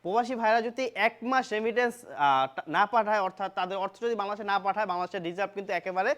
প্রবাসী ভাইরা যদি ১ মাস রেমিটেন্স না পাঠায়, অর্থাৎ তাদের অর্থ যদি বাংলাদেশে না পাঠায়, বাংলাদেশের রিজার্ভ কিন্তু একেবারে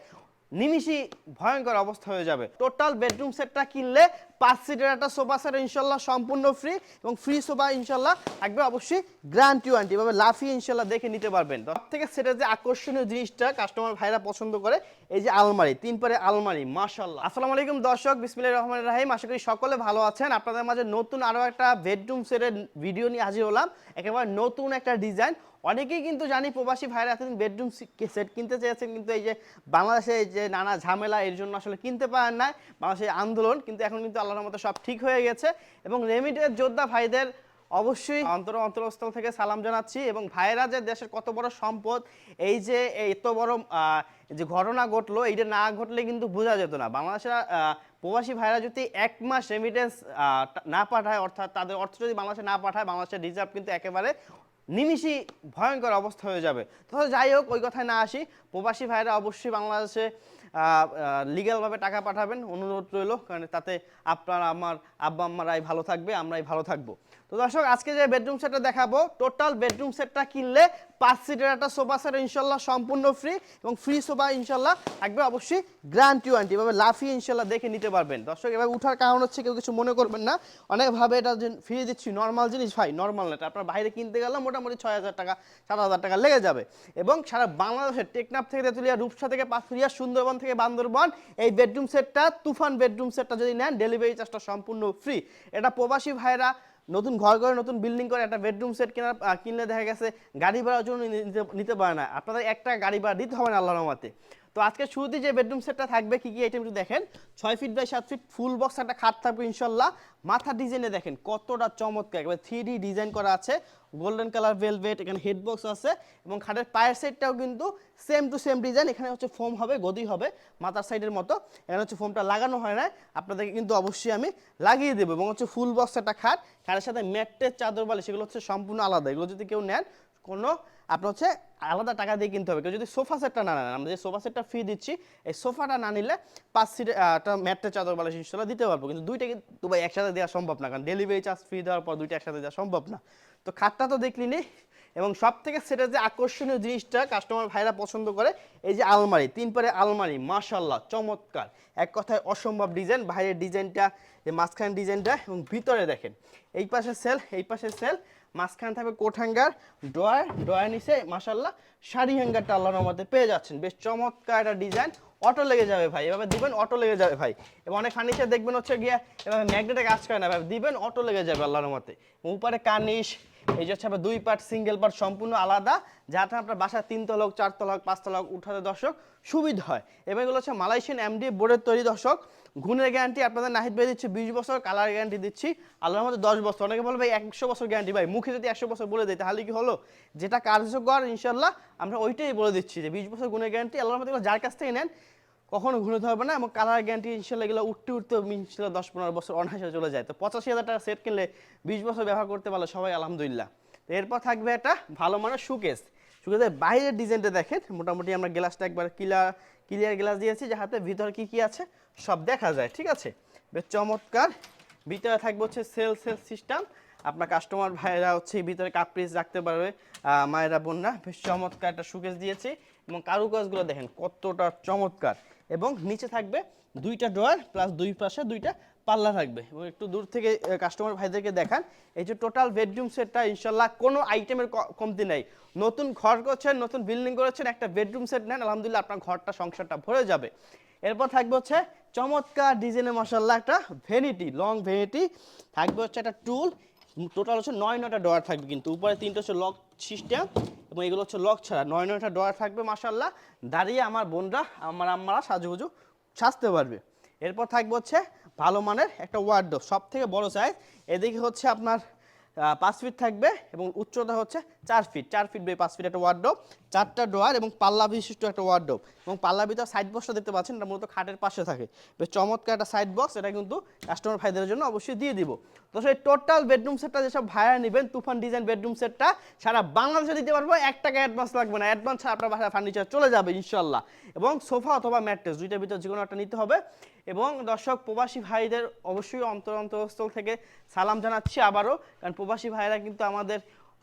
নিমিষেই ভয়ঙ্কর অবস্থা হয়ে যাবে। টোটাল বেডরুম সেটটা কিনলে ৫ সিটের একটা সোফা সেট ইনশাল্লাহ সম্পূর্ণ ফ্রি, এবং ফ্রি সোফা ইনশাল্লাহ থাকবে অবশ্যই গ্যারান্টি ওয়ারেন্টি, এভাবে লাফিয়ে ইনশাল্লাহ দেখে নিতে পারবেন। সব থেকে সেটের যে আকর্ষণীয় জিনিসটা কাস্টমার ভাইরা পছন্দ করে, এই যে আলমারি, ৩ পারে আলমারি মাশাআল্লাহ। আসসালামু আলাইকুম দর্শক, বিসমিল্লাহির রহমানির রহিম। আশা করি সকলে ভালো আছেন। আপনাদের মাঝে নতুন আরও একটা বেডরুম সেটের ভিডিও নিয়ে হাজির হলাম। একেবারে নতুন একটা ডিজাইন। অনেকেই কিন্তু জানি প্রবাসী ভাইরা এতদিন বেডরুম সেট কিনতে চেয়েছেন, কিন্তু এই যে বাংলাদেশে যে নানা ঝামেলা, এর জন্য আসলে কিনতে পারেন না। বাংলাদেশের আন্দোলন কিন্তু এখন কিন্তু আল্লাহর মতো সব ঠিক হয়ে গেছে, এবং রেমিটেন্স যোদ্ধা ভাইদের অবশ্যই অন্তরস্থল থেকে সালাম জানাচ্ছি। এবং ভাইরা যে দেশের কত বড় সম্পদ, এই যে এত বড় যে ঘটনা ঘটলো, এইটা না ঘটলে কিন্তু বোঝা যেত না। বাংলাদেশের প্রবাসী ভাইরা যদি ১ মাস রেমিটেন্স না পাঠায়, অর্থাৎ তাদের অর্থ যদি বাংলাদেশে না পাঠায়, বাংলাদেশের রিজার্ভ কিন্তু একেবারে নিমিষই ভয়ঙ্কর অবস্থা হয়ে যাবে। তো যাই হোক, ওই কথায় না আসি। প্রবাসী ভাইরা অবশ্যই বাংলাদেশে লিগ্যালভাবে টাকা পাঠাবেন, অনুরোধ রইল, কারণ তাতে আপনার আমার আব্বা আম্মারাই ভালো থাকবে, আমরাই ভালো থাকবো। তো দর্শক, আজকে যে বেডরুম সেটটা দেখাবো, টোটাল বেডরুম সেটটা কিনলে ৫ সিটের একটা সোফা সেট ইনশাল্লাহ সম্পূর্ণ ফ্রি, এবং ফ্রি সোফা ইনশাল্লাহ থাকবে অবশ্যই গ্যারান্টি ওয়ারেন্টি, এভাবে লাফিয়ে ইনশাল্লাহ দেখে নিতে পারবেন। দর্শক, এভাবে উঠার কারণ হচ্ছে, কেউ কিছু মনে করবেন না, অনেকভাবে এটা ফ্রি দিচ্ছি, নর্মাল জিনিস ভাই, নর্মাল না। আপনার বাইরে কিনতে গেলে মোটামুটি ৬,০০০ টাকা ৭,০০০ টাকা লেগে যাবে। এবং সারা বাংলাদেশের টেকনাফ থেকে তেঁতুলিয়া, রূপসা থেকে পাথুরিয়া, সুন্দরবন থেকে বান্দরবন, এই বেডরুম সেটটা, তুফান বেডরুম সেটটা যদি নেন, ডেলিভারি চার্জটা সম্পূর্ণ ফ্রি। এটা প্রবাসী ভাইরা নতুন ঘর করে, নতুন বিল্ডিং করে একটা বেডরুম সেট কিনলে দেখা গেছে গাড়ি ভাড়ার জন্য নিতে পারে না। আপনাদের একটা গাড়ি ভাড়া দিতে হবে না আল্লাহর রহমতে। তো আজকে শুরুতে যে বেডরুম সেটটা থাকবে, কি কি আইটেম একটু দেখেন। ৬ feet by ৭ feet full box একটা খাট থাকবে ইনশাল্লাহ। মাথা ডিজাইনে দেখেন কতটা চমৎকার, একেবারে 3D ডিজাইন করা আছে, গোল্ডেন কালার ভেলভেট, এখানে হেড বক্স আছে, এবং খাটের পায়ের সাইডটাও কিন্তু সেম টু সেম ডিজাইন। এখানে হচ্ছে ফোম হবে, গদি হবে মাথার সাইডের মতো। এখানে হচ্ছে ফোমটা লাগানো হয় না, আপনাদেরকে কিন্তু অবশ্যই আমি লাগিয়ে দেবো। এবং হচ্ছে ফুল বক্স একটা খাট, খাটের সাথে ম্যাট্রেস, চাদর, বালিশ, সেগুলো হচ্ছে সম্পূর্ণ আলাদা। এগুলো যদি কেউ নেন, কোনো আপনার হচ্ছে আলাদা টাকা দিয়ে কিনতে হবে। কেউ যদি সোফা সেটটা না নেন, আমরা যে সোফা সেটটা ফ্রি দিচ্ছি, এই সোফাটা না নিলে ৫ সিটের একটা ম্যাট্রেস, চাদর, বালিশ ইনশাল্লাহ দিতে পারবো। কিন্তু দুইটা কিন্তু ভাই একসাথে দেওয়া সম্ভব না, কারণ ডেলিভারি চার্জ ফ্রি দেওয়ার পর দুইটা একসাথে দেওয়া সম্ভব না। তো খাটটা তো দেখলিনি। এবং সব থেকে সেটা যে আকর্ষণীয় জিনিসটা কাস্টমার ভাইরা পছন্দ করে, এই যে আলমারি, ৩ পারে আলমারি মাশাআল্লাহ চমৎকার, এক কথায় অসম্ভব ডিজাইন। বাইরের ডিজাইনটা, যে মাঝখানে ডিজাইনটা, এবং ভিতরে দেখেন এই পাশে সেল, এই পাশে সেল, মাঝখানে থাকবে কোট হ্যাঙ্গার, ড্রয়ার নিচে মাশাআল্লাহ শাড়ি হ্যাঙ্গারটা আল্লাহর রহমতে পেয়ে যাচ্ছেন। বেশ চমৎকার একটা ডিজাইন, অটো লেগে যাবে ভাই, এভাবে দিবেন অটো লেগে যাবে ভাই। এবং অনেক ফার্নিচার দেখবেন হচ্ছে গিয়ে এভাবে ম্যাগনেটে কাজ করে না, এভাবে দিবেন অটো লেগে যাবে আল্লাহর রহমতে। উপরে কার্নিশ, এই যে হচ্ছে আপনার 2 পার্ট, সিঙ্গেল পার্ট সম্পূর্ণ আলাদা, যাতে আপনার বাসায় 3 তলা হোক, 4 তলা হোক, 5 তলা হোক উঠাতে দর্শক সুবিধা হয়। এবং এগুলো হচ্ছে মালয়েশিয়ান এমডিএফ বোর্ডের তৈরি দর্শক। গুণের গ্যারান্টি আপনাদের নাহিদ ভাই দিচ্ছি 20 বছর, কালার গ্যারান্টি দিচ্ছি আল্লাহর মধ্যে 10 বছর। অনেকে বলবে ভাই 100 বছর গ্যারান্টি, ভাই মুখে যদি 100 বছর বলে দেয় তাহলে কি হলো? যেটা কার্যকর ইনশাল্লাহ আমরা ওইটাই বলে দিচ্ছি, যে 20 বছর গুণের গ্যারান্টি আল্লাহর মধ্যে, যার কাছ থেকে নেন কখনো ঘুরতে হবে না। এবং কালার গ্যারান্টি ইনশাল্লাহ এগুলো উঠতে ইনশাল্লাহ 10-15 বছর অনায়াসে চলে যায়। তো 85,000 টাকা সেট কিনলে 20 বছর ব্যবহার করতে পারলে সবাই আলহামদুলিল্লাহ। তো এরপর থাকবে একটা ভালো মানের সুকেসের বাইরের ডিজাইনটা দেখেন, মোটামুটি আমরা গ্লাসটা একবার ক্লিয়ার গ্লাস দিয়েছি, যাহাতে ভিতরে কি কি আছে সব দেখা যায়, ঠিক আছে। বেশ চমৎকার। ভিতরে থাকবে হচ্ছে সেল সিস্টেম, আপনার কাস্টমার ভাইরা হচ্ছে ভিতরে কাপড় রাখতে পারবে, মায়েরা বোনরা। বেশ চমৎকার একটা সুকেস দিয়েছি, এবং কারুকাজগুলো দেখেন কতটা চমৎকার। এবং নিচে থাকবে 2টা ড্রয়ার, প্লাস 2 পাশে 2টা পাল্লা থাকবে। এবং একটু দূর থেকে কাস্টমার ভাইদেরকে দেখান, এই যে টোটাল বেডরুম সেটটা ইনশাল্লাহ কোনো আইটেমের কমতি নেই। নতুন ঘর করছেন, নতুন বিল্ডিং করেছেন, একটা বেডরুম সেট নেন, আলহামদুলিল্লাহ আপনার ঘরটা, সংসারটা ভরে যাবে। এরপর থাকবে হচ্ছে চমৎকার ডিজাইনের মাশাআল্লাহ একটা ভ্যানিটি, লং ভ্যানিটি থাকবে, হচ্ছে একটা টুল। টোটাল হচ্ছে 9টা ডয়ার থাকবে, কিন্তু উপরে 3টা হচ্ছে লক সিস্টেম, এবং এগুলো হচ্ছে লক ছাড়া 9টা ডয়ার থাকবে মাশাআল্লাহ। দাঁড়িয়ে আমার বোনরা, আমার আম্মারা সাজুগুজু সাজতে পারবে। এরপর থাকবে হচ্ছে ভালো মানের একটা ওয়ার্ডরোব, সব থেকে বড় সাইজ। এদিকে হচ্ছে আপনার 5 ফিট থাকবে, এবং উচ্চতা হচ্ছে 4 ফিট, 4 ফিট বাই 5 ফিট একটা ওয়ার্ডরোব, 4টা ড্রয়ার, এবং পাল্লা বিশিষ্ট একটা ওয়ার্ডরোব। এবং পাল্লা ভিতরে সাইড বক্সটা দেখতে পাচ্ছেন, এটা মূলত খাটের পাশে থাকে। বেশ চমৎকার একটা সাইড বক্স, এটা কিন্তু কাস্টমার ভাইদের জন্য অবশ্যই দিয়ে দিব। তো সেই টোটাল বেডরুম সেটটা যেসব ভাইয়া নেবেন, তুফান ডিজাইন বেডরুম সেটটা সারা বাংলাদেশে দিতে পারবো, 1 টাকা অ্যাডভান্স লাগবে না। অ্যাডভান্স ছাড়া আপনার বাসায় ফার্নিচার চলে যাবে ইনশাল্লাহ। এবং সোফা অথবা ম্যাট্রেস, দুইটার ভিতরে যে কোনো একটা নিতে হবে। এবং দর্শক, প্রবাসী ভাইদের অবশ্যই অন্তরস্থল থেকে সালাম জানাচ্ছি আবারও, কারণ প্রবাসী ভাইরা কিন্তু আমাদের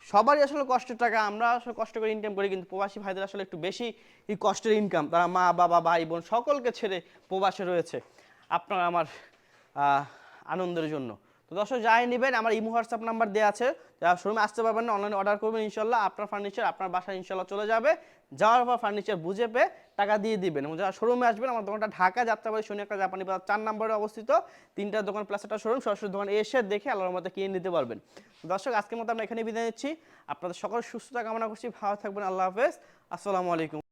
সবারই আসলে কষ্টের টাকা, আমরা আসলে কষ্ট করে ইনকাম করি, কিন্তু প্রবাসী ভাইদের আসলে একটু বেশি এই কষ্টের ইনকাম, তারা মা বাবা ভাই বোন সকলকে ছেড়ে প্রবাসে রয়েছে আপনার আমার আনন্দের জন্য। তো দর্শক যাই নেবেন, আমার ইমো হোয়াটসঅ্যাপ নাম্বার দেওয়া আছে, যারা শোরুমে আসতে পারবেন না অনলাইনে অর্ডার করবেন, ইনশাল্লাহ আপনার ফার্নিচার আপনার বাসায় ইনশাল্লাহ চলে যাবে। যাওয়ার পর ফার্নিচার বুঝে পেয়ে টাকা দিয়ে দিবেন। এবং যারা শোরুমে আসবেন, আমার দোকানটা ঢাকা যাত্রাবাড়ি শনি একটা জাপানি বাজার 4 নম্বরে অবস্থিত, 3টা দোকান প্লাস একটা শোরুম, সরাসরি দোকান এসে দেখে আল্লাহর মতো কিনে নিতে পারবেন। দর্শক আজকের মতো আমরা এখানে বিদায় নিচ্ছি, আপনাদের সকল সুস্থতা কামনা করছি, ভালো থাকবেন, আল্লাহ হাফেজ, আসসালামু আলাইকুম।